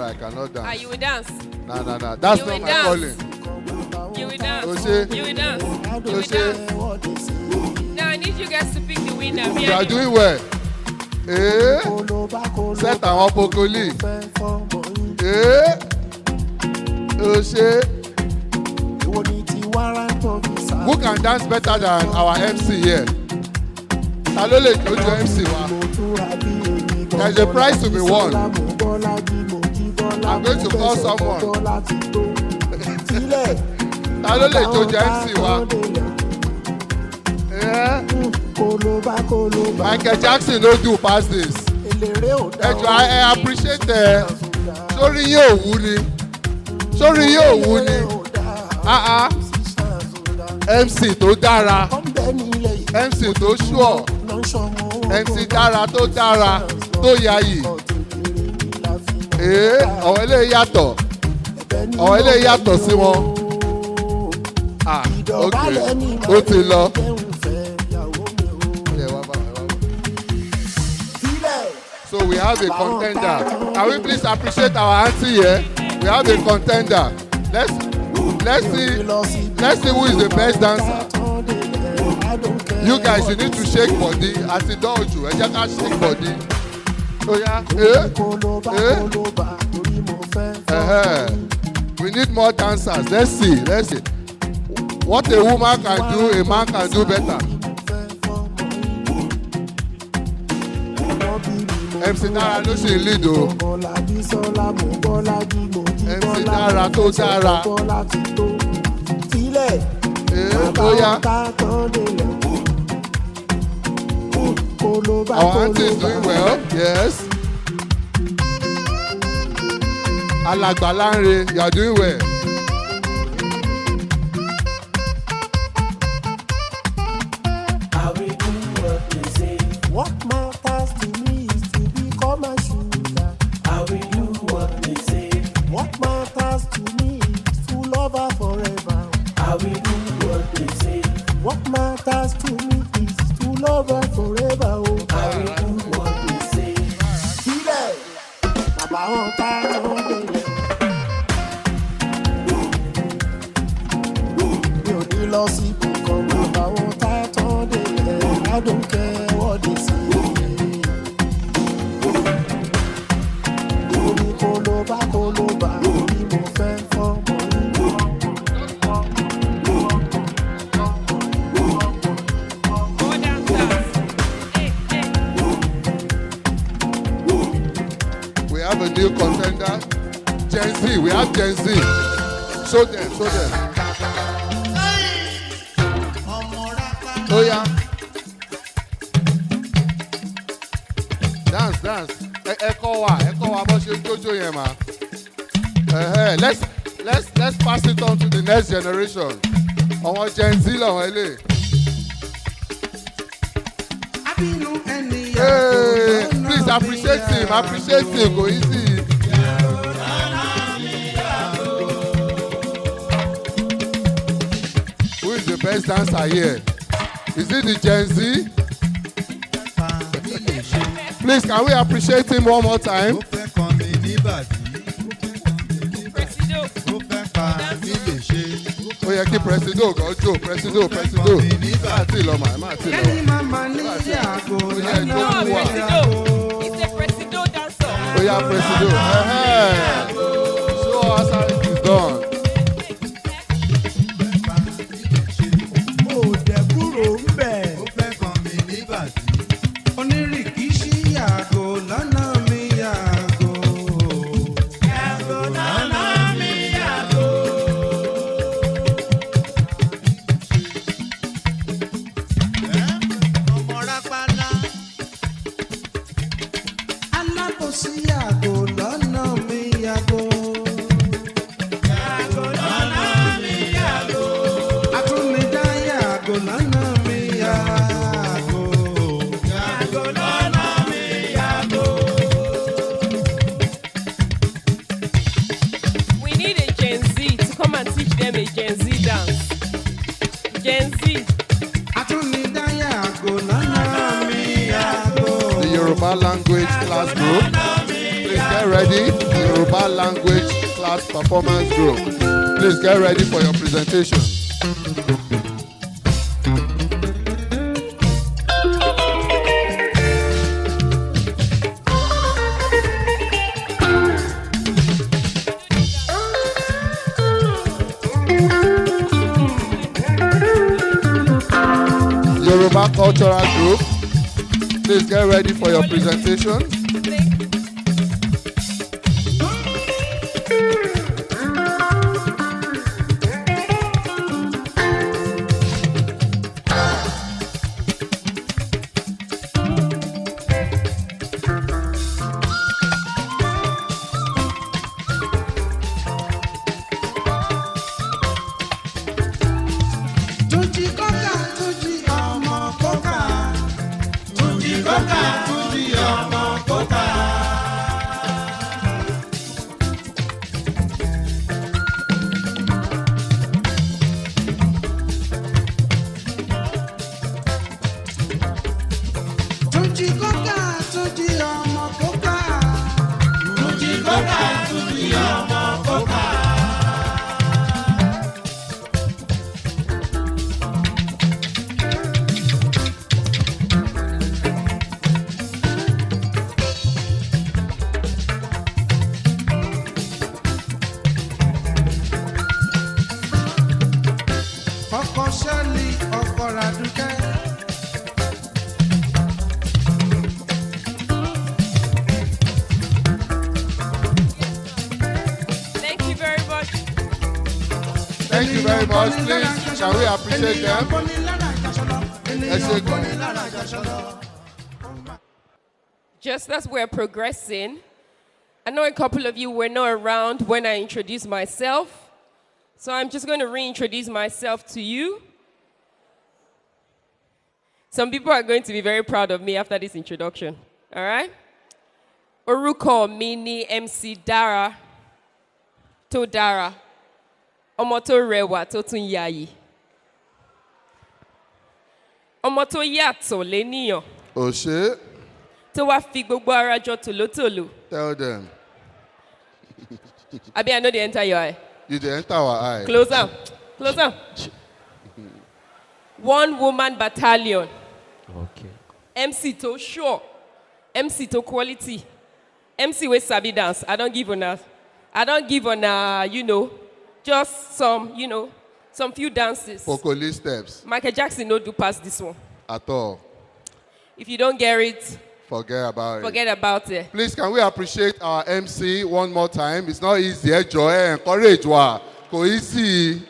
I cannot dance. You will dance. Nah. That's You not will my dance. calling. You will dance. Ose. You will dance. You will Ose. dance. Now I need you guys to pick the winner. You are doing well. Set àwọn pokoli. Ose. Who can dance better than our MC here? Ta ló lè dojú MC wa? There is a prize to be won. I'm going to call someone. Ta ló lè dojú MC wa? Yeah. Michael Jackson no do pass this. I appreciate sórí yóò wú ni. Sórí yóò wú ni. MC tó dára. MC tó sure. MC dára tó dára tó yáyì. Àwọn eléyìí yàtọ̀. Àwọn eléyìí yàtọ̀ sí wọn. Okay, ó ti lọ. So we have a contender. Can we please appreciate our auntie here? We have a contender. Let's see who is the best dancer. You guys, you need to shake body. Àti dọ́ọ̀jù, ẹ jẹ́ ká shake body. Oya, we need more dancers. Let's see. What a woman can do, a man can do better. MC Dara ló ṣe lead o. MC Dara tó dára. Oya. Our auntie is doing well. Yes. Alàgbà Lanre, you are doing well. What matters to me is to become a sugar. I will do what they say. What matters to me is to love her forever. I will do what they say. What matters to me is to love her forever. Oh, I will do what they say. Sílẹ̀, bàbá wọn ká ló délẹ̀. Mi ò ní lọ sí ibùkún, bàbá wọn ká tán délẹ̀. I don't care what they say. Koloba, orí mo fẹ́ fọ́mọ yín. We have a new contender. Gen Z, we have Gen Z. Show them. Oh yeah. Dance. Ẹ kọ́ wa bó ṣe jójó yẹn mà. Let's pass it on to the next generation. Àwọn Gen Z làwọn ilé. Please appreciate him, go easy. Who is the best dancer here? Is it the Gen Z? Please, can we appreciate him one more time? Ó yẹ kí Presido gan jó, Presido. Má ti lọ mà, má ti lọ. No, Presido. He's a Presido dancer. Ó yá Presido. Show us how it is done. We need a Gen Z to come and teach them a Gen Z dance. Gen Z. The Yoruba language class group. Please get get ready. Yoruba language class performance group. Please get ready for your presentation. Yoruba cultural group. Please get ready for your presentation. Thank you very much. Please, can we appreciate them? Just as we're progressing, I know a couple of you were not around when I introduced myself, so I'm just going to reintroduce myself to you. Some people are going to be very proud of me after this introduction, all right? Orúkọ mi ni MC Dara, tó dára, ọmọ tó rẹwà tó tún yáyì. Ọmọ tó yàtọ̀ léníyàn. Òṣè. Tó wá fi gbogbo ara jọ tòlótòló. Tell them. Abi, I know they enter your eye. You dey enter our eye. Closer. Closer. One woman battalion. Okay. MC to sure. MC to quality. MC with sabi dance. I don't give on just some, some few dances. Pokoli steps. Michael Jackson no do past this one. At all. If you don't get it, forget about it. Please, can we appreciate our MC one more time? It's not easy. Joy, encourage wa. Go easy.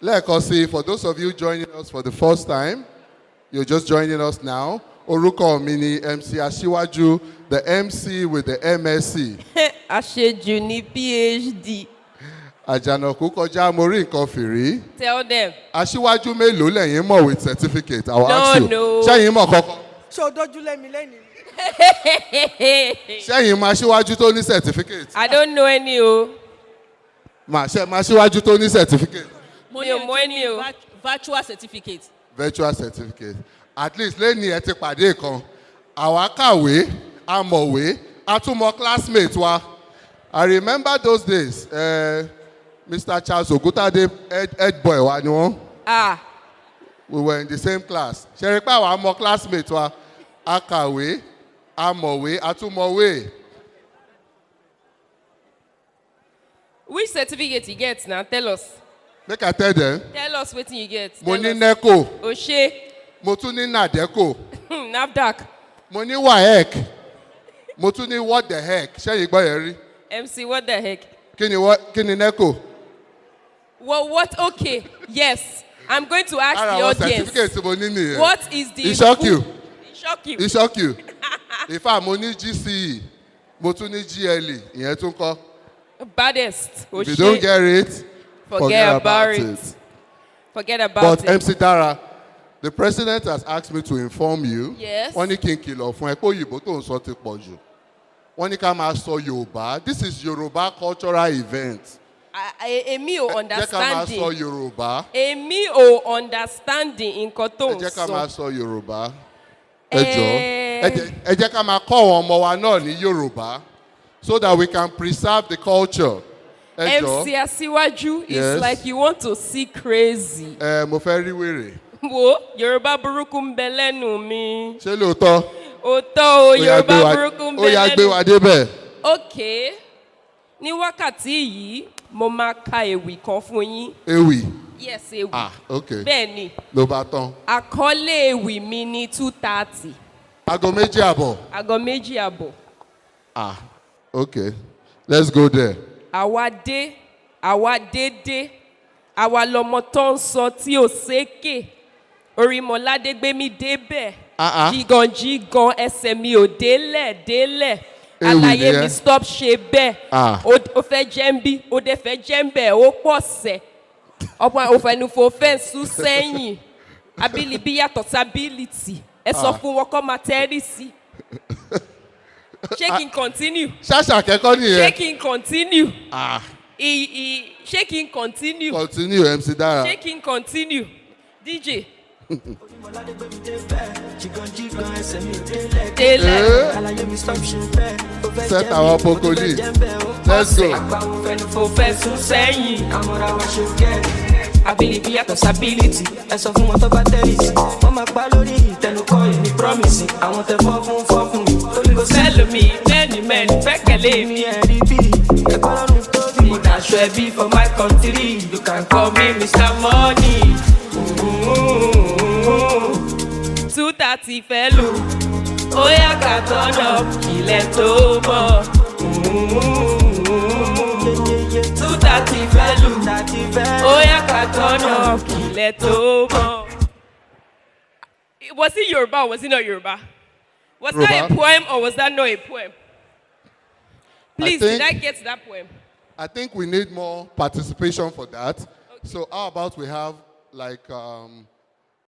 Let us see, for those of you joining us for the first time, you're just joining us now. Orúkọ mi ni MC Aṣíwájú, the MC with the MSc. Aṣeju ni PhD. Àjànàkú kọjá mo rí nǹkan fìrí. Tell them. Aṣíwájú mélòó lẹ́yìn mọ̀ with certificate? I will ask you. No. Ṣẹ́yìn mọ̀ kọ́kọ́? Ṣé o dojú lé mi lẹ́nu? Ṣẹ́yìn máa Aṣíwájú tó ní certificate? I don't know any o. Máa Aṣíwájú tó ní certificate? Mo ní mọ̀ any o. Virtual certificate. Virtual certificate. At least lẹ́ni ẹ ti pàdé kan. Àwa kàwé, a mọ̀wé, a tún mọ classmate wa. I remember those days. Mr. Charles Ogutade, head boy wa ni wọ́n. We were in the same class. Ṣé rí pé àwa mọ classmate wa, a kàwé, a mọ̀wé, a tún mọ̀wé. Which certificate you get now? Tell us. Make I tell them. Tell us what you get. Mo ní NECO. Òṣè. Mo tún ní NADECO. NAFDAC. Mo ní WAEC. Mo tún ní what the heck. Ṣé yìí gbọ́ yẹn rí? MC, what the heck? Kí ni NECO? Well, what? Okay. Yes. I'm going to ask the audience. What is the... It shock you. It shock you. It shock you. In fact, mo ní GCE. Mo tún ní GLE. Ìyẹn tún kọ́. Baddest. If you don't get it, forget about it. Forget about it. But MC Dara, the president has asked me to inform you. Yes. Wọ́n ní kí n kìlọ̀ fún ẹ pé òyìnbó tó ń sọ ti pọ̀ jù. Wọ́n ní ká máa sọ Yorùbá. This is Yoruba cultural event. Èmi ò understanding. Jẹ́ ká máa sọ Yorùbá. Èmi ò understanding nǹkan tó ń sọ. Jẹ́ ká máa sọ Yorùbá. Ẹ jọ̀ọ́. ẹ jẹ́ ká máa kọ́ àwọn ọmọ wa náà ní Yorùbá so that we can preserve the culture. Ẹ jọ̀ọ́. MC Asiwaju Yes. is like you want to see crazy. Mo fẹ́ rí wèrè. Wo Yorùbá burúkú ń bẹ lẹ́nu mi. Ṣé lóòótọ́? Òótọ́ o Yorùbá burúkú ń Ó bẹ yá gbé lẹ́nu. wa débẹ̀. Okay. Ní wákàtí yìí, mo máa ka ewì kan fún yín. Ewì. Yes, ewì. Okay. Bẹ́ẹ̀ni, Ló bá tán. àkọlé ewì mi ní 2:30. Aago 2:30. Aago 2:30. Okay. Let's go there. Àwa dédé, àwa lọmọ tó ń sọ tí ò sékè. Orímọ̀ládé gbé mi débẹ̀. Jíganjígan ẹsẹ̀ mi ò délẹ̀. Àlàyé mi stop ṣe bẹ́ẹ̀. Ó fẹ́ jẹ́ ń bí, ó dẹ̀ fẹ́ jẹ́ ń bẹ̀, ó pọ̀ sẹ̀. Ọ̀pọ̀ òfẹnufò fẹ́ sún sẹ́yìn. Abilibi yàtọ̀ sábílìtì. Ẹ sọ fún wọn kọ́ máa tẹ́rì sí. Ṣé kí n continue? Ṣáṣà kẹ́kọ̀ọ́ nìyẹn. Ṣé kí n continue? Ṣé kí n continue? Continue MC Dara. Ṣé kí n continue? DJ. Set our pokoli. Let's go. Ability yàtọ̀ sábílìtì ẹ sọ fún wọn tó bá tẹ́rì sí wọ́n máa pa lórí ìtẹnukọ́ yìí ní promise àwọn tẹ fọ́ fún mi tó lè go Sẹ́lómi mẹ́ni fẹ́kẹ̀lé mi. ní ẹ̀rí bí ẹgbẹ́ lọ́rùn tóbi. Mo daṣọ ẹbí for my country, you can call me Mr. Money. 2:30 fẹ́ lù, ó yá ká turn up, ilẹ̀ tó mọ̀. 2:30 fẹ́ lù, ó yá ká turn up, ilẹ̀ tó mọ̀. Was it Yoruba or was it not Yoruba? Was that a Yoruba. poem or was that not a poem? Please, think- did I get that poem? I think we need more participation for that. So how about we have like